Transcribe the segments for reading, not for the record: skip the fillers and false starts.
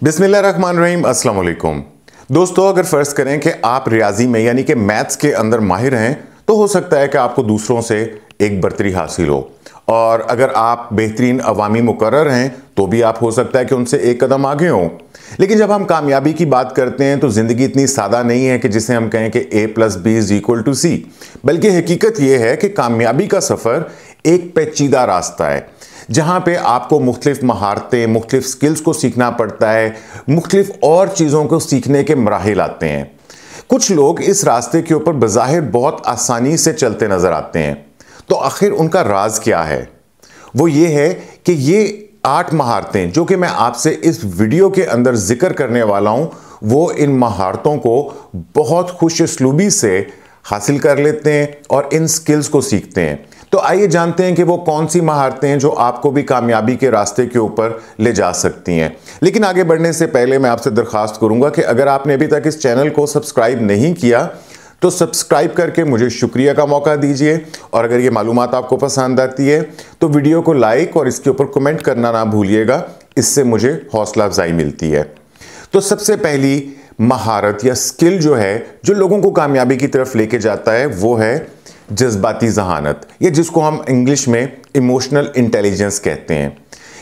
बिस्मिल्लाहिर्रहमानिर्रहीम, अस्सलाम वालेकुम। दोस्तों, अगर फ़र्ज़ करें कि आप रियाजी में यानी कि मैथ्स के अंदर माहिर हैं तो हो सकता है कि आपको दूसरों से एक बर्तरी हासिल हो, और अगर आप बेहतरीन अवामी मुकर्रर हैं तो भी आप हो सकता है कि उनसे एक कदम आगे हों। लेकिन जब हम कामयाबी की बात करते हैं तो ज़िंदगी इतनी सादा नहीं है कि जिसे हम कहें कि A+B=C, बल्कि हकीकत यह है कि कामयाबी का सफ़र एक पेचीदा रास्ता है जहाँ पे आपको मुख्तलिफ महारतें, मुख्तलिफ स्किल्स को सीखना पड़ता है, मुख्तलिफ और चीज़ों को सीखने के मराहिल आते हैं। कुछ लोग इस रास्ते के ऊपर बज़ाहिर बहुत आसानी से चलते नज़र आते हैं, तो आखिर उनका राज क्या है? वो ये है कि ये 8 महारतें जो कि मैं आपसे इस वीडियो के अंदर जिक्र करने वाला हूँ, वो इन महारतों को बहुत खुशउस्लूबी से हासिल कर लेते हैं और इन स्किल्स को सीखते हैं। तो आइए जानते हैं कि वो कौन सी महारतें हैं जो आपको भी कामयाबी के रास्ते के ऊपर ले जा सकती हैं। लेकिन आगे बढ़ने से पहले मैं आपसे दरख्वास्त करूंगा कि अगर आपने अभी तक इस चैनल को सब्सक्राइब नहीं किया तो सब्सक्राइब करके मुझे शुक्रिया का मौका दीजिए, और अगर ये मालूमात आपको पसंद आती है तो वीडियो को लाइक और इसके ऊपर कमेंट करना ना भूलिएगा, इससे मुझे हौसला अफजाई मिलती है। तो सबसे पहली महारत या स्किल जो है जो लोगों को कामयाबी की तरफ लेके जाता है वो है जज्बाती जहानत, या जिसको हम इंग्लिश में इमोशनल इंटेलिजेंस कहते हैं।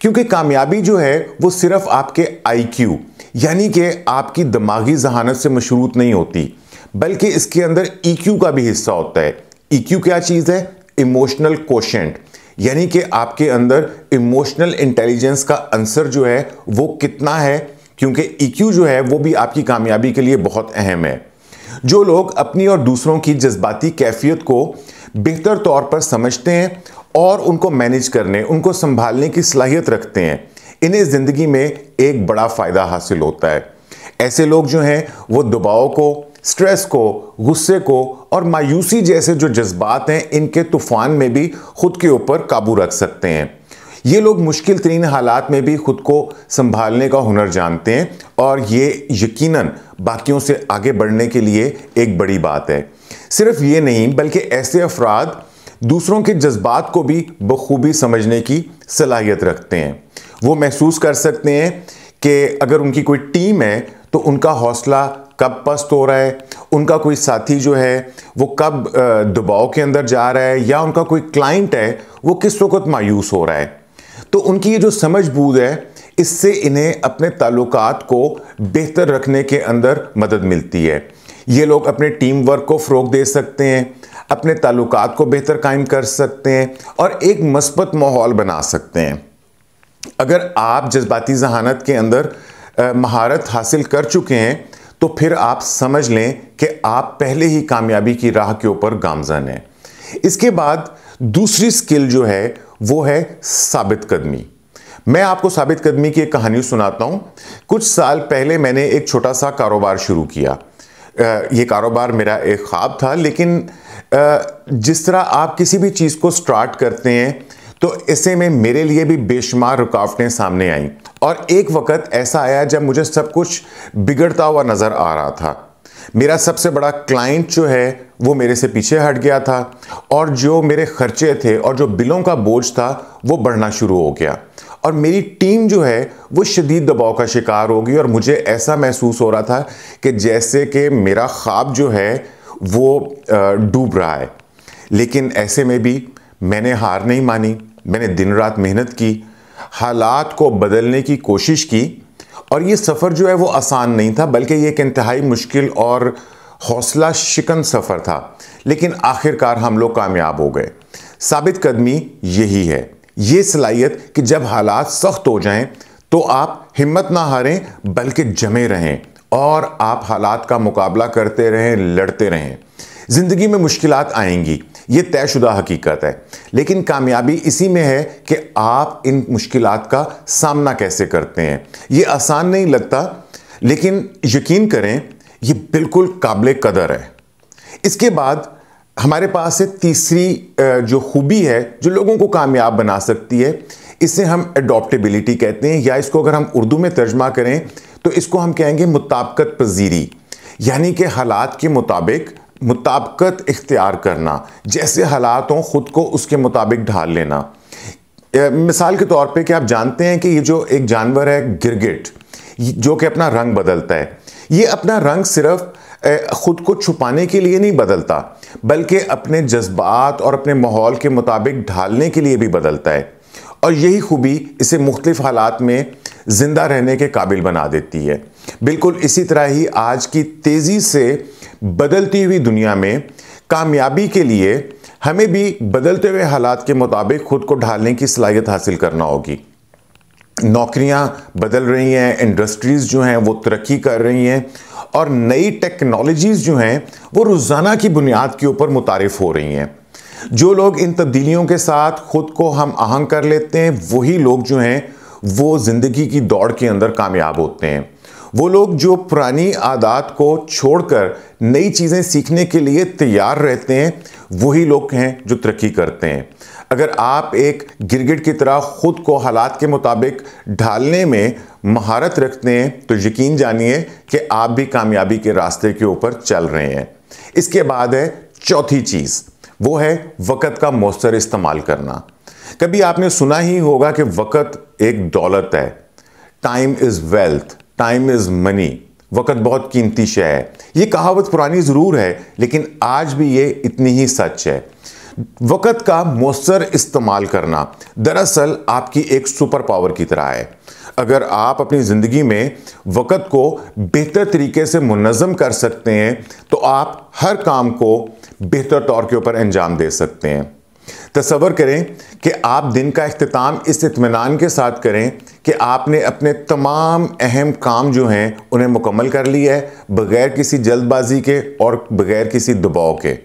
क्योंकि कामयाबी जो है वो सिर्फ आपके IQ यानी कि आपकी दिमागी जहानत से मशरूत नहीं होती, बल्कि इसके अंदर EQ का भी हिस्सा होता है। EQ क्या चीज़ है? इमोशनल कोशेंट, यानी कि आपके अंदर इमोशनल इंटेलिजेंस का अंसर जो है वो कितना है, क्योंकि EQ जो है वो भी आपकी कामयाबी के लिए बहुत अहम है। जो लोग अपनी और दूसरों की जज्बाती कैफियत को बेहतर तौर पर समझते हैं और उनको मैनेज करने, उनको संभालने की सलाहियत रखते हैं, इन्हें ज़िंदगी में एक बड़ा फ़ायदा हासिल होता है। ऐसे लोग जो हैं वो दबाव को, स्ट्रेस को, गुस्से को और मायूसी जैसे जो जज्बात हैं इनके तूफान में भी खुद के ऊपर काबू रख सकते हैं। ये लोग मुश्किल तरीन हालात में भी खुद को संभालने का हुनर जानते हैं, और ये यकीनन बाकियों से आगे बढ़ने के लिए एक बड़ी बात है। सिर्फ ये नहीं, बल्कि ऐसे अफराद दूसरों के जज्बात को भी बखूबी समझने की सलाहियत रखते हैं। वो महसूस कर सकते हैं कि अगर उनकी कोई टीम है तो उनका हौसला कब पस्त हो रहा है, उनका कोई साथी जो है वो कब दबाव के अंदर जा रहा है, या उनका कोई क्लाइंट है वो किस वक्त मायूस हो रहा है। तो उनकी ये जो समझ बूझ है, इससे इन्हें अपने ताल्लुकात को बेहतर रखने के अंदर मदद मिलती है। ये लोग अपने टीम वर्क को फ़रोग़ दे सकते हैं, अपने ताल्लुकात को बेहतर कायम कर सकते हैं और एक मस्बत माहौल बना सकते हैं। अगर आप जज्बाती जहानत के अंदर महारत हासिल कर चुके हैं तो फिर आप समझ लें कि आप पहले ही कामयाबी की राह के ऊपर गामज़न हैं। इसके बाद दूसरी स्किल जो है वो है साबित कदमी। मैं आपको साबित कदमी की एक कहानी सुनाता हूँ। कुछ साल पहले मैंने एक छोटा सा कारोबार शुरू किया। ये कारोबार मेरा एक ख्वाब था, लेकिन जिस तरह आप किसी भी चीज़ को स्टार्ट करते हैं तो ऐसे में मेरे लिए भी बेशुमार रुकावटें सामने आईं, और एक वक्त ऐसा आया जब मुझे सब कुछ बिगड़ता हुआ नज़र आ रहा था। मेरा सबसे बड़ा क्लाइंट जो है वो मेरे से पीछे हट गया था, और जो मेरे खर्चे थे और जो बिलों का बोझ था वो बढ़ना शुरू हो गया, और मेरी टीम जो है वो शदीद दबाव का शिकार हो गई, और मुझे ऐसा महसूस हो रहा था कि जैसे कि मेरा ख्वाब जो है वो डूब रहा है। लेकिन ऐसे में भी मैंने हार नहीं मानी, मैंने दिन रात मेहनत की, हालात को बदलने की कोशिश की, और ये सफ़र जो है वो आसान नहीं था, बल्कि ये एक इंतहाई मुश्किल और हौसला शिकन सफ़र था। लेकिन आखिरकार हम लोग कामयाब हो गए। साबित कदमी यही है, ये सलाहियत कि जब हालात सख्त हो जाएं तो आप हिम्मत ना हारें बल्कि जमे रहें, और आप हालात का मुकाबला करते रहें, लड़ते रहें। ज़िंदगी में मुश्किलात आएंगी, ये तयशुदा हकीकत है, लेकिन कामयाबी इसी में है कि आप इन मुश्किलात का सामना कैसे करते हैं। ये आसान नहीं लगता, लेकिन यकीन करें ये बिल्कुल काबिल कदर है। इसके बाद हमारे पास है तीसरी जो खूबी है जो लोगों को कामयाब बना सकती है, इसे हम एडॉप्टेबिलिटी कहते हैं, या इसको अगर हम उर्दू में तर्जमा करें तो इसको हम कहेंगे मुताबिकत पजीरी, यानी कि हालात के मुताबिक मुताबिकत इख्तियार करना। जैसे हालात हों खुद को उसके मुताबिक ढाल लेना। मिसाल के तौर पे कि आप जानते हैं कि ये जो एक जानवर है गिरगिट, जो कि अपना रंग बदलता है। ये अपना रंग सिर्फ खुद को छुपाने के लिए नहीं बदलता, बल्कि अपने जज्बात और अपने माहौल के मुताबिक ढालने के लिए भी बदलता है। और यही खूबी इसे मुख्तलिफ हालात में ज़िंदा रहने के काबिल बना देती है। बिल्कुल इसी तरह ही आज की तेज़ी से बदलती हुई दुनिया में कामयाबी के लिए हमें भी बदलते हुए हालात के मुताबिक खुद को ढालने की सलाहियत हासिल करना होगी। नौकरियां बदल रही हैं, इंडस्ट्रीज़ जो हैं वो तरक्की कर रही हैं और नई टेक्नोलॉजीज़ जो हैं वो रोज़ाना की बुनियाद के ऊपर मुतारिफ हो रही हैं। जो लोग इन तब्दीलियों के साथ खुद को हम आहंग कर लेते हैं, वही लोग जो हैं वो ज़िंदगी की दौड़ के अंदर कामयाब होते हैं। वो लोग जो पुरानी आदत को छोड़कर नई चीज़ें सीखने के लिए तैयार रहते हैं, वही लोग हैं जो तरक्की करते हैं। अगर आप एक गिरगिट की तरह खुद को हालात के मुताबिक ढालने में महारत रखते हैं, तो यकीन जानिए कि आप भी कामयाबी के रास्ते के ऊपर चल रहे हैं। इसके बाद है चौथी चीज़, वो है वक़्त का मौसर इस्तेमाल करना। कभी आपने सुना ही होगा कि वक़्त एक दौलत है। Time is wealth, time is money. वक़्त बहुत कीमती शय है। ये कहावत पुरानी ज़रूर है, लेकिन आज भी ये इतनी ही सच है। वक़्त का मौसर इस्तेमाल करना दरअसल आपकी एक सुपर पावर की तरह है। अगर आप अपनी ज़िंदगी में वक़्त को बेहतर तरीके से मुनज़्ज़म कर सकते हैं, तो आप हर काम को बेहतर तौर के ऊपर अंजाम दे सकते हैं। तसव्वुर करें कि आप दिन का इख्तिताम इस इत्मीनान के साथ करें कि आपने अपने तमाम अहम काम जो हैं उन्हें मुकम्मल कर लिया है, बग़ैर किसी जल्दबाजी के और बग़ैर किसी दबाव के।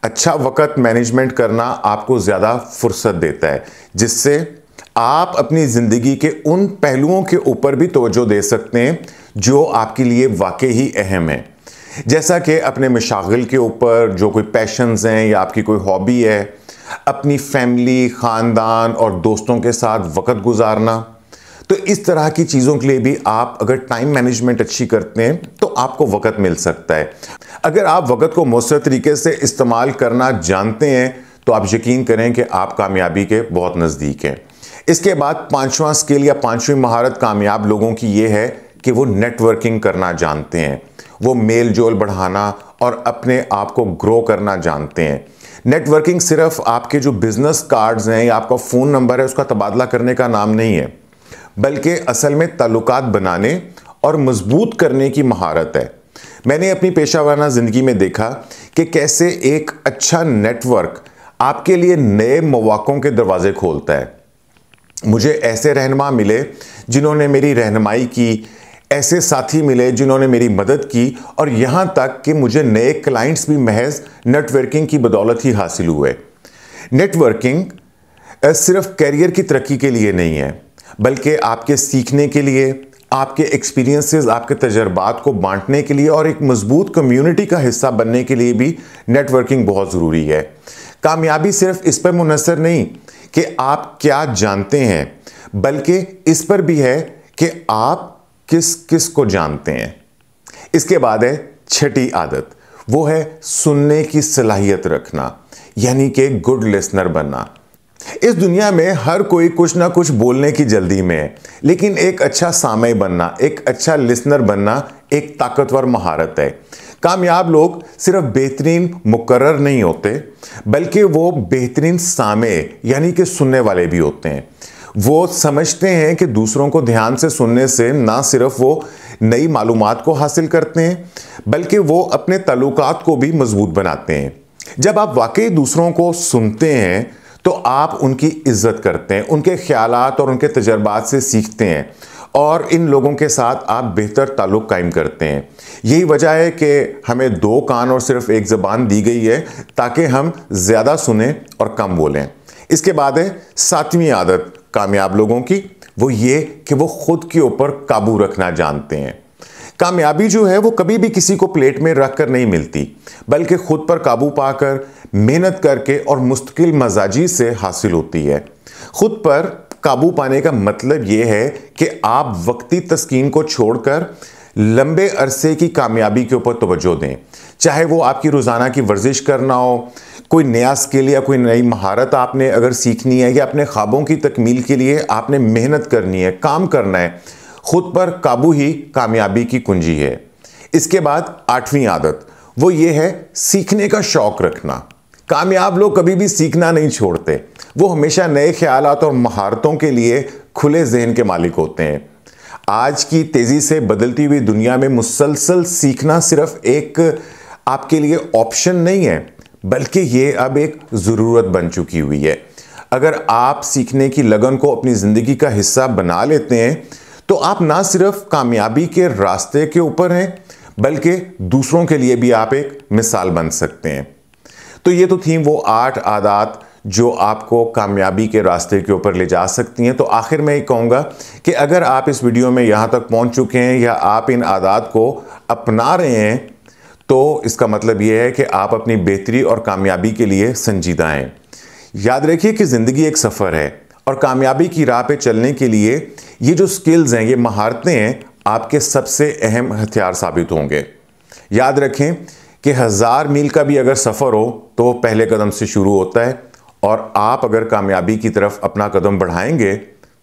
अच्छा वक़्त मैनेजमेंट करना आपको ज़्यादा फुर्सत देता है, जिससे आप अपनी ज़िंदगी के उन पहलुओं के ऊपर भी तवज्जो दे सकते हैं जो आपके लिए वाकई ही अहम है। जैसा कि अपने मशागिल के ऊपर, जो कोई पैशंस हैं या आपकी कोई हॉबी है, अपनी फैमिली, ख़ानदान और दोस्तों के साथ वक़्त गुजारना। तो इस तरह की चीज़ों के लिए भी आप अगर टाइम मैनेजमेंट अच्छी करते हैं तो आपको वक़्त मिल सकता है। अगर आप वक़्त को मौसर तरीके से इस्तेमाल करना जानते हैं, तो आप यकीन करें कि आप कामयाबी के बहुत नज़दीक हैं। इसके बाद पांचवा स्किल या पांचवी महारत कामयाब लोगों की ये है कि वो नेटवर्किंग करना जानते हैं। वो मेल जोल बढ़ाना और अपने आप को ग्रो करना जानते हैं। नेटवर्किंग सिर्फ आपके जो बिज़नेस कार्ड्स हैं या आपका फ़ोन नंबर है उसका तबादला करने का नाम नहीं है, बल्कि असल में ताल्लुकात बनाने और मजबूत करने की महारत है। मैंने अपनी पेशा वाराना ज़िंदगी में देखा कि कैसे एक अच्छा नेटवर्क आपके लिए नए मौक़ों के दरवाज़े खोलता है। मुझे ऐसे रहनुमा मिले जिन्होंने मेरी रहनुमाई की, ऐसे साथी मिले जिन्होंने मेरी मदद की, और यहाँ तक कि मुझे नए क्लाइंट्स भी महज नेटवर्किंग की बदौलत ही हासिल हुए। नेटवर्किंग सिर्फ करियर की तरक्की के लिए नहीं है, बल्कि आपके सीखने के लिए, आपके एक्सपीरियंसेस, आपके तजर्बात को बांटने के लिए और एक मजबूत कम्युनिटी का हिस्सा बनने के लिए भी नेटवर्किंग बहुत ज़रूरी है। कामयाबी सिर्फ इस पर मुनहसर नहीं कि आप क्या जानते हैं, बल्कि इस पर भी है कि आप किस किस को जानते हैं। इसके बाद है छठी आदत, वो है सुनने की सलाहियत रखना, यानी कि गुड लिसनर बनना। इस दुनिया में हर कोई कुछ ना कुछ बोलने की जल्दी में है, लेकिन एक अच्छा सामई बनना, एक अच्छा लिसनर बनना एक ताकतवर महारत है। कामयाब लोग सिर्फ बेहतरीन मुकर्रर नहीं होते, बल्कि वो बेहतरीन सामे यानी कि सुनने वाले भी होते हैं। वो समझते हैं कि दूसरों को ध्यान से सुनने से ना सिर्फ वो नई मालूमात को हासिल करते हैं, बल्कि वो अपने ताल्लुकात को भी मजबूत बनाते हैं। जब आप वाकई दूसरों को सुनते हैं तो आप उनकी इज्जत करते हैं, उनके ख्यालात और उनके तजर्बात से सीखते हैं और इन लोगों के साथ आप बेहतर ताल्लुक़ कायम करते हैं। यही वजह है कि हमें दो कान और सिर्फ एक ज़बान दी गई है ताकि हम ज़्यादा सुने और कम बोलें। इसके बाद है सातवीं आदत कामयाब लोगों की, वो ये कि वो खुद के ऊपर काबू रखना जानते हैं। कामयाबी जो है वो कभी भी किसी को प्लेट में रख कर नहीं मिलती, बल्कि खुद पर काबू पाकर, मेहनत करके और मुस्तकिल मजाजी से हासिल होती है। खुद पर काबू पाने का मतलब ये है कि आप वक्ती तस्कीन को छोड़कर लंबे अरसे की कामयाबी के ऊपर तवज्जो दें। चाहे वो आपकी रोज़ाना की वर्जिश करना हो, कोई नया स्किल या कोई नई महारत आपने अगर सीखनी है, या अपने ख्वाबों की तकमील के लिए आपने मेहनत करनी है, काम करना है। खुद पर काबू ही कामयाबी की कुंजी है। इसके बाद 8वीं आदत, वो ये है सीखने का शौक रखना। कामयाब लोग कभी भी सीखना नहीं छोड़ते। वो हमेशा नए ख्यालात और महारतों के लिए खुले जहन के मालिक होते हैं। आज की तेजी से बदलती हुई दुनिया में मुसलसल सीखना सिर्फ एक आपके लिए ऑप्शन नहीं है, बल्कि ये अब एक ज़रूरत बन चुकी हुई है। अगर आप सीखने की लगन को अपनी ज़िंदगी का हिस्सा बना लेते हैं तो आप ना सिर्फ कामयाबी के रास्ते के ऊपर हैं, बल्कि दूसरों के लिए भी आप एक मिसाल बन सकते हैं। तो ये तो थी वो 8 आदत जो आपको कामयाबी के रास्ते के ऊपर ले जा सकती हैं। तो आखिर में ये कहूँगा कि अगर आप इस वीडियो में यहाँ तक पहुँच चुके हैं या आप इन आदत को अपना रहे हैं, तो इसका मतलब ये है कि आप अपनी बेहतरी और कामयाबी के लिए संजीदा हैं। याद रखिए कि ज़िंदगी एक सफ़र है और कामयाबी की राह पे चलने के लिए ये जो स्किल्स हैं, ये महारतें हैं, आपके सबसे अहम हथियार साबित होंगे। याद रखें कि 1000 मील का भी अगर सफ़र हो तो पहले कदम से शुरू होता है, और आप अगर कामयाबी की तरफ अपना कदम बढ़ाएंगे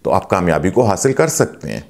तो आप कामयाबी को हासिल कर सकते हैं।